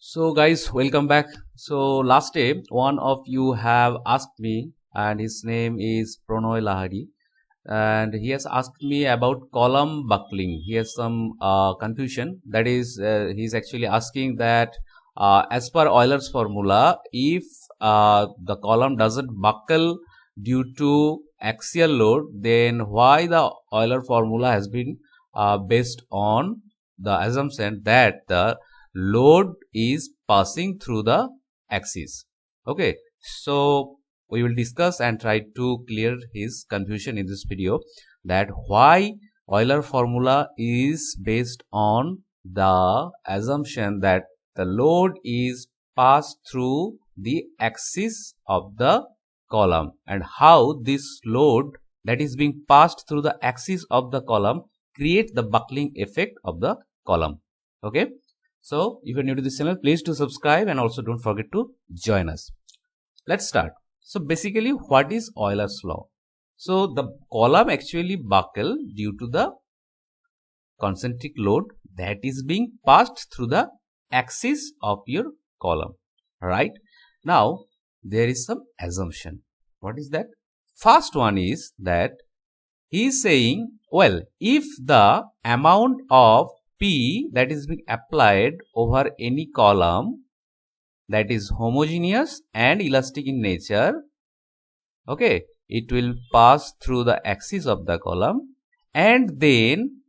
So guys, welcome back. So last day, one of you have asked me, and his name is Pronoy Lahari, and he has asked me about column buckling. He has some confusion. That is, he's actually asking that as per Euler's formula, if the column doesn't buckle due to axial load, then why the Euler formula has been based on the assumption that the load is passing through the axis. Okay, so we will discuss and try to clear his confusion in this video, that why Euler formula is based on the assumption that the load is passed through the axis of the column, and how this load that is being passed through the axis of the column creates the buckling effect of the column. Okay, so if you are new to this channel, please do subscribe and also don't forget to join us. Let's start. So basically, what is Euler's law? So the column actually buckle due to the concentric load that is being passed through the axis of your column. Right? Now, there is some assumption. What is that? First one is that he is saying, well, if the amount of P that is being applied over any column that is homogeneous and elastic in nature, okay, it will pass through the axis of the column, and then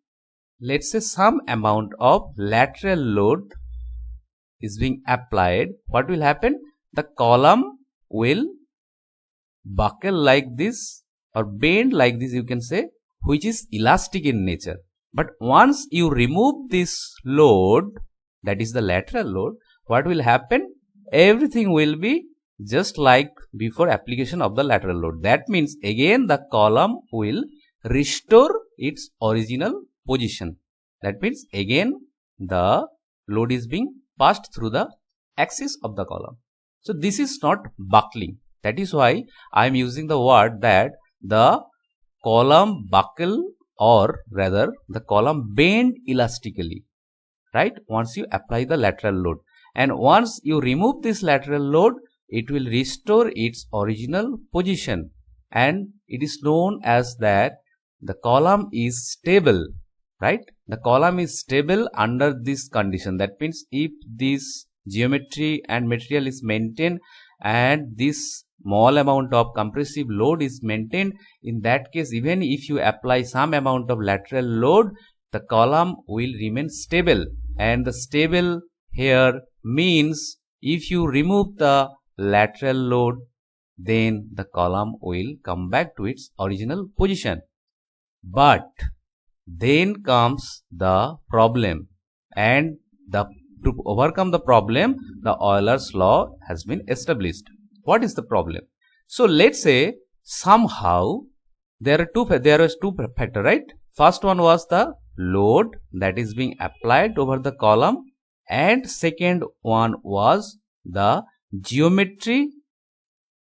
let's say some amount of lateral load is being applied. What will happen? The column will buckle like this or bend like this, you can say, which is elastic in nature. But once you remove this load, that is the lateral load, what will happen? Everything will be just like before application of the lateral load. That means again the column will restore its original position. That means again the load is being passed through the axis of the column. So this is not buckling. That is why I am using the word that the column buckle, or rather the column bend elastically, right, once you apply the lateral load. And once you remove this lateral load, it will restore its original position, and it is known as that the column is stable, right? The column is stable under this condition. That means if this geometry and material is maintained and this small amount of compressive load is maintained, in that case even if you apply some amount of lateral load, the column will remain stable. And the stable here means if you remove the lateral load, then the column will come back to its original position. But then comes the problem, and to overcome the problem, the Euler's law has been established. What is the problem? So let's say somehow there was two factors, right? First one was the load that is being applied over the column, and second one was the geometry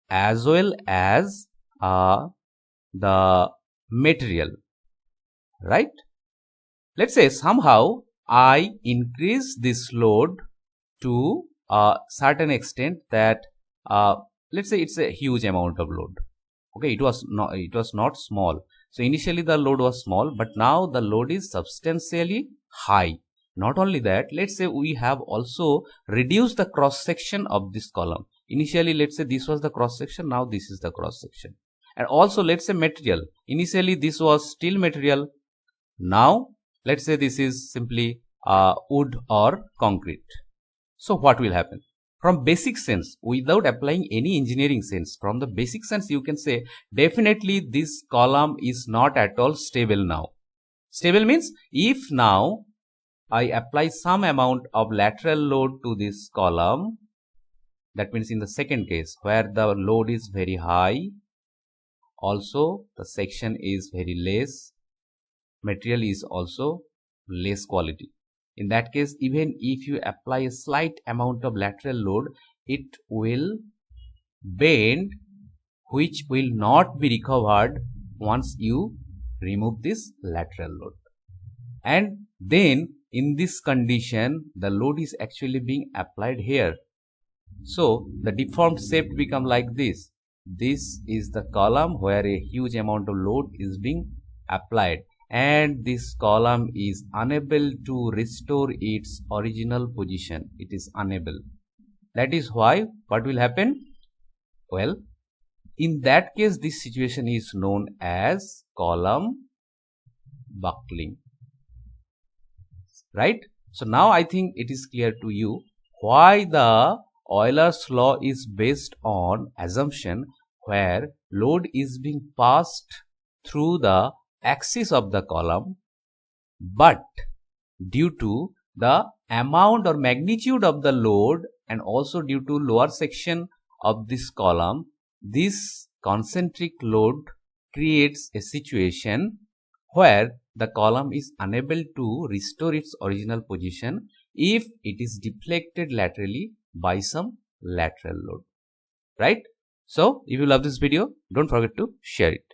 as well as the material, right? Let's say somehow I increase this load to a certain extent that let's say it's a huge amount of load. Okay, it was not small. So initially the load was small, but now the load is substantially high. Not only that, let's say we have also reduced the cross section of this column. Initially, let's say this was the cross section, now this is the cross section. And also let's say material. Initially this was steel material, now let's say this is simply wood or concrete. So what will happen? From basic sense, without applying any engineering sense, from the basic sense you can say definitely this column is not at all stable now. Stable means if now I apply some amount of lateral load to this column, that means in the second case where the load is very high, also the section is very less, material is also less quality. In that case, even if you apply a slight amount of lateral load, it will bend, which will not be recovered once you remove this lateral load. And then in this condition the load is actually being applied here. So the deformed shape become like this. This is the column where a huge amount of load is being applied, and this column is unable to restore its original position. It is unable. That is why what will happen? Well, in that case this situation is known as column buckling, right? So now I think it is clear to you why the Euler's law is based on assumption where load is being passed through the axis of the column, but due to the amount or magnitude of the load and also due to lower section of this column, this concentric load creates a situation where the column is unable to restore its original position if it is deflected laterally by some lateral load, right? So if you love this video, don't forget to share it.